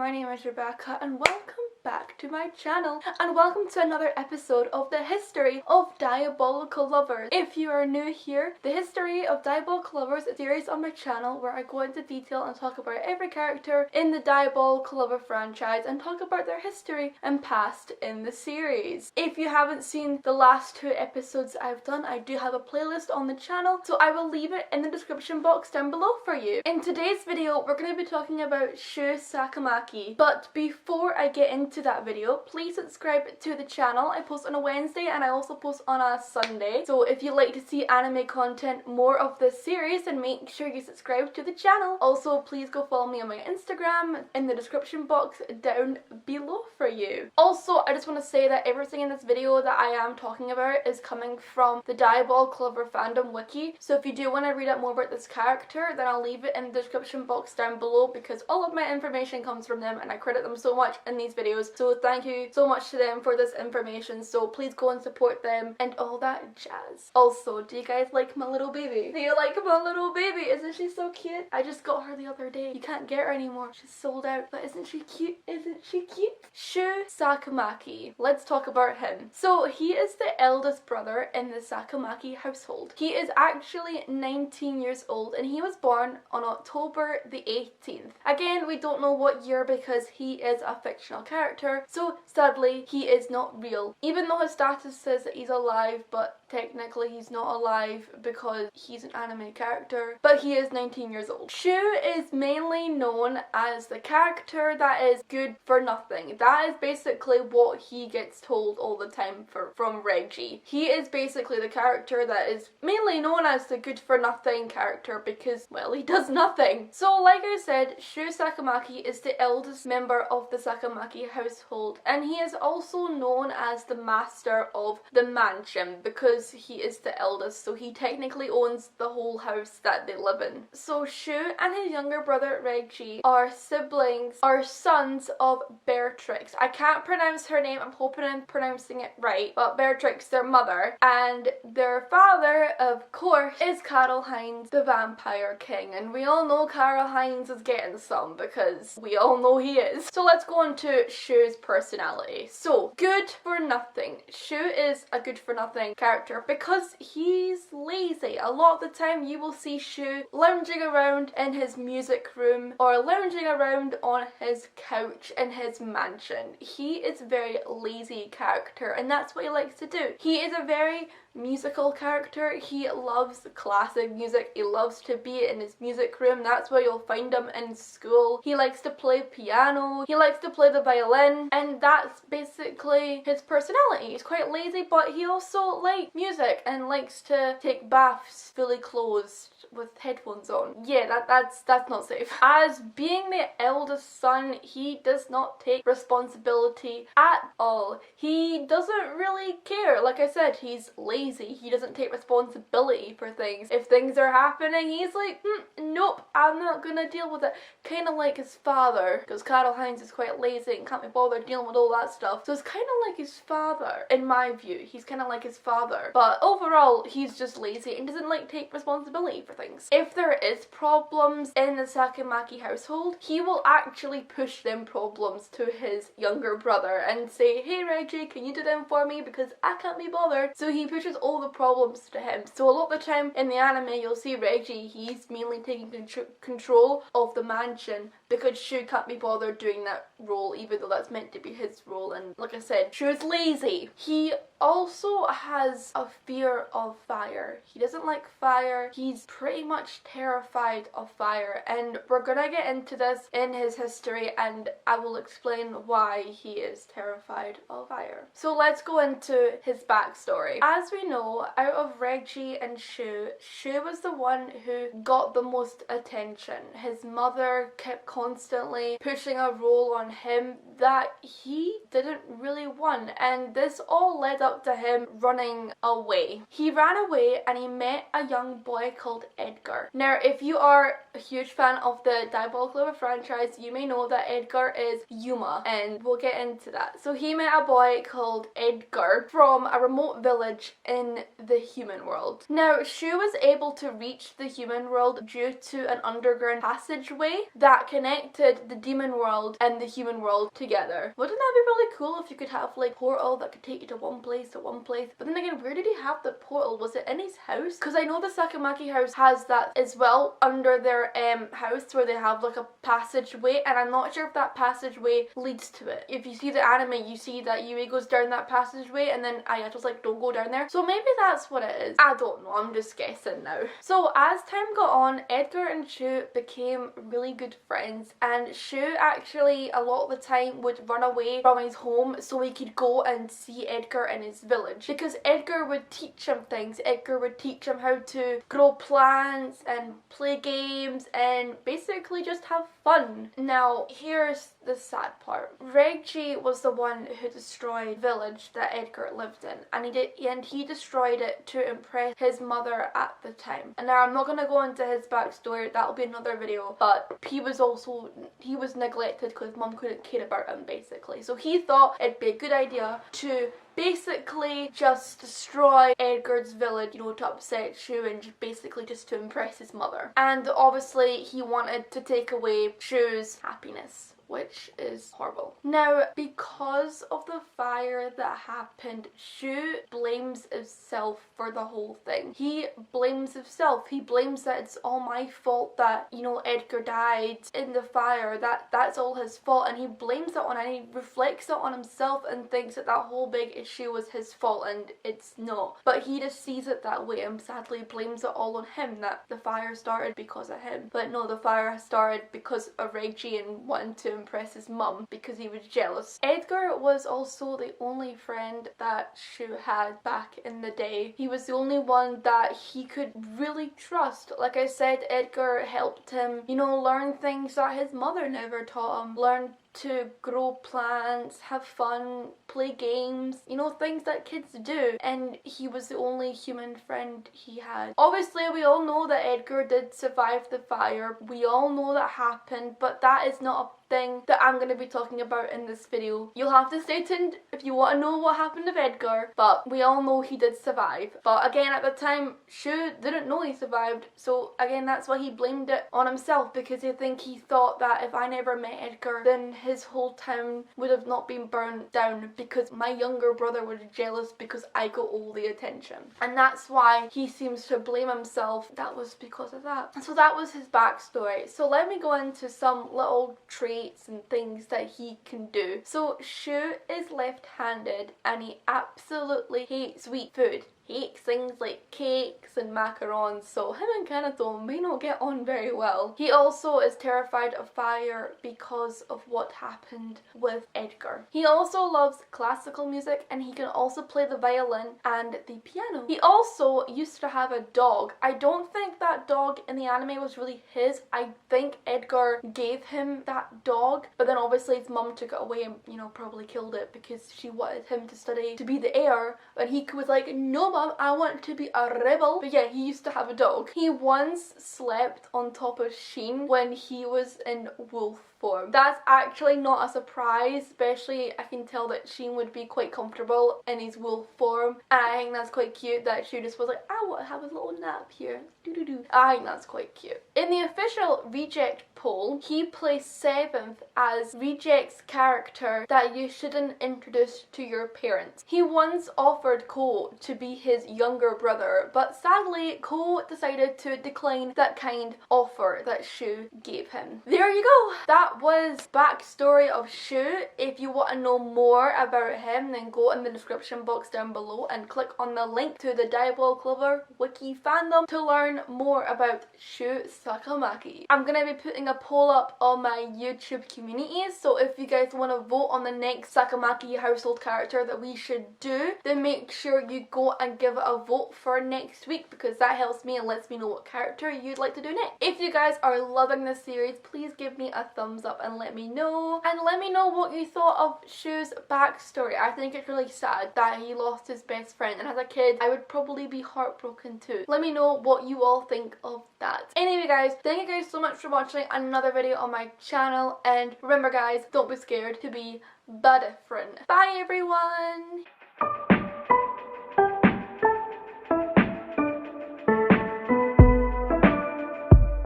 my name is Rebecca and welcome back to my channel and welcome to another episode of the History of Diabolical Lovers. If you are new here, the History of Diabolical Lovers is a series on my channel where I go into detail and talk about every character in the Diabolical Lover franchise and talk about their history and past in the series. If you haven't seen the last two episodes I've done, I do have a playlist on the channel, so I will leave it in the description box down below for you. In today's video, we're going to be talking about Shu Sakamaki, but before I get into that video, please subscribe to the channel. I post on a Wednesday and I also post on a Sunday, so if you'd like to see anime content, more of this series, then make sure you subscribe to the channel. Also, please go follow me on my Instagram in the description box down below for you. Also, I just want to say that everything in this video that I am talking about is coming from the Diabolik Lovers fandom wiki, so if you do want to read out more about this character, then I'll leave it in the description box down below because all of my information comes from them and I credit them so much in these videos. So thank you so much to them for this information, so please go and support them and all that jazz. Also, do you guys like my little baby? Do you like my little baby? Isn't she so cute? I just got her the other day. You can't get her anymore. She's sold out. But isn't she cute? Isn't she cute? Shu Sakamaki. Let's talk about him. So he is the eldest brother in the Sakamaki household. He is actually 19 years old and he was born on October the 18th. Again, we don't know what year because he is a fictional character, so sadly he is not real. Even though his status says that he's alive, but technically he's not alive because he's an anime character, but he is 19 years old. Shu is mainly known as the character that is good for nothing. That is basically what he gets told all the time from Reggie. He is basically the character that is mainly known as the good for nothing character because, well, he does nothing. So like I said, Shu Sakamaki is the eldest member of the Sakamaki household, and he is also known as the master of the mansion because he is the eldest, so he technically owns the whole house that they live in. So Shu and his younger brother Reggie are siblings, are sons of Beatrix. I can't pronounce her name, I'm hoping I'm pronouncing it right, but Beatrix, their mother, and their father, of course, is Karl-Heinz, the Vampire King, and we all know Karl-Heinz is getting some because we all know he is. So let's go on to Shu's personality. So, good for nothing. Shu is a good for nothing character because he's lazy. A lot of the time you will see Shu lounging around in his music room or lounging around on his couch in his mansion. He is a very lazy character and that's what he likes to do. He is a very musical character. He loves classic music. He loves to be in his music room. That's where you'll find him in school. He likes to play piano. He likes to play the violin, and that's basically his personality. He's quite lazy, but he also likes music and likes to take baths fully clothed with headphones on. Yeah, that's not safe. As being the eldest son, he does not take responsibility at all. He doesn't really care. Like I said, he's lazy. He doesn't take responsibility for things. If things are happening, he's like, nope, I'm not gonna deal with it. Kind of like his father, because Karl-Heinz is quite lazy and can't be bothered dealing with all that stuff. So it's kind of like his father, in my view. He's kind of like his father. But overall, he's just lazy and doesn't like take responsibility for things. If there is problems in the Sakamaki household, he will actually push them problems to his younger brother and say, hey Reggie, can you do them for me because I can't be bothered. So he pushes all the problems to him. So a lot of the time in the anime you'll see Reggie, he's mainly taking control of the mansion because Shu can't be bothered doing that role, even though that's meant to be his role. And like I said, Shu's lazy. He also has a fear of fire. He doesn't like fire. He's pretty much terrified of fire, and we're gonna get into this in his history and I will explain why he is terrified of fire. So let's go into his backstory. As we know, out of Reggie and Shu, Shu was the one who got the most attention. His mother kept constantly pushing a role on him that he didn't really want, and this all led up to him running away. He ran away and he met a young boy called Edgar. Now, if you are a huge fan of the Diabolik Lovers franchise, you may know that Edgar is Yuma, and we'll get into that. So he met a boy called Edgar from a remote village in in the human world. Now, Shu was able to reach the human world due to an underground passageway that connected the demon world and the human world together. Wouldn't that be really cool if you could have like portal that could take you to one place to one place? But then again, where did he have the portal? Was it in his house? Because I know the Sakamaki house has that as well under their house where they have like a passageway, and I'm not sure if that passageway leads to it. If you see the anime, you see that Yui goes down that passageway and then Ayato's like, don't go down there. So maybe that's what it is. I don't know, I'm just guessing now. So as time got on, Edgar and Shu became really good friends, and Shu actually a lot of the time would run away from his home so he could go and see Edgar in his village, because Edgar would teach him things. Edgar would teach him how to grow plants and play games and basically just have fun. Now here's the sad part. Reggie was the one who destroyed the village that Edgar lived in, and he destroyed it to impress his mother at the time. And now I'm not going to go into his backstory, that'll be another video, but he was neglected because mum couldn't care about him basically. So he thought it'd be a good idea to basically just destroy Edgar's village, you know, to upset Shu and basically just to impress his mother. And obviously he wanted to take away Shu's happiness, which is horrible. Now, because of the fire that happened, Shu blames himself for the whole thing. He blames himself. He blames that it's all my fault that, you know, Edgar died in the fire. That's all his fault, and he blames it on, and he reflects it on himself and thinks that that whole big issue was his fault, and it's not. But he just sees it that way and sadly blames it all on him, that the fire started because of him. But no, the fire started because of Reggie and wanting to impress his mum because he was jealous. Edgar was also the only friend that Shu had back in the day. He was the only one that he could really trust. Like I said, Edgar helped him, you know, learn things that his mother never taught him. Learn to grow plants, have fun, play games, you know, things that kids do, and he was the only human friend he had. Obviously, we all know that Edgar did survive the fire. We all know that happened, but that is not a thing that I'm going to be talking about in this video. You'll have to stay tuned if you want to know what happened to Edgar, but we all know he did survive. But again, at the time, Shu didn't know he survived, so again, that's why he blamed it on himself, because he thought that if I never met Edgar, then his whole town would have not been burned down because my younger brother was jealous because I got all the attention. And that's why he seems to blame himself. That was because of that. So that was his backstory. So let me go into some little traits and things that he can do. So Shu is left-handed and he absolutely hates sweet food. Hates things like cakes and macarons, so him and Kanato may not get on very well. He also is terrified of fire because of what happened with Edgar. He also loves classical music, and he can also play the violin and the piano. He also used to have a dog. I don't think that dog in the anime was really his. I think Edgar gave him that dog, but then obviously his mum took it away and, you know, probably killed it because she wanted him to study to be the heir, but he was like, no mum, I want to be a rebel. But yeah, he used to have a dog. He once slept on top of Sheen when he was in wolf form. That's actually not a surprise, especially I can tell that Sheen would be quite comfortable in his wolf form, and I think that's quite cute that she just was like, I want to have a little nap here. I think that's quite cute. In the official reject poll, he placed 7th as reject's character that you shouldn't introduce to your parents. He once offered Ko to be his younger brother, but sadly Ko decided to decline that kind offer that Shu gave him. There you go. That was backstory of Shu. If you want to know more about him, then go in the description box down below and click on the link to the Diabolik Lovers wiki fandom to learn more about Shu Sakamaki. I'm going to be putting a poll up on my YouTube community, so if you guys want to vote on the next Sakamaki household character that we should do, then make sure you go and give it a vote for next week, because that helps me and lets me know what character you'd like to do next. If you guys are loving this series, please give me a thumbs up and let me know. And let me know what you thought of Shu's backstory. I think it's really sad that he lost his best friend, and as a kid I would probably be heartbroken too. Let me know what you all think of that. Anyway guys, thank you guys so much for watching another video on my channel, and remember guys, don't be scared to be different. Bye everyone!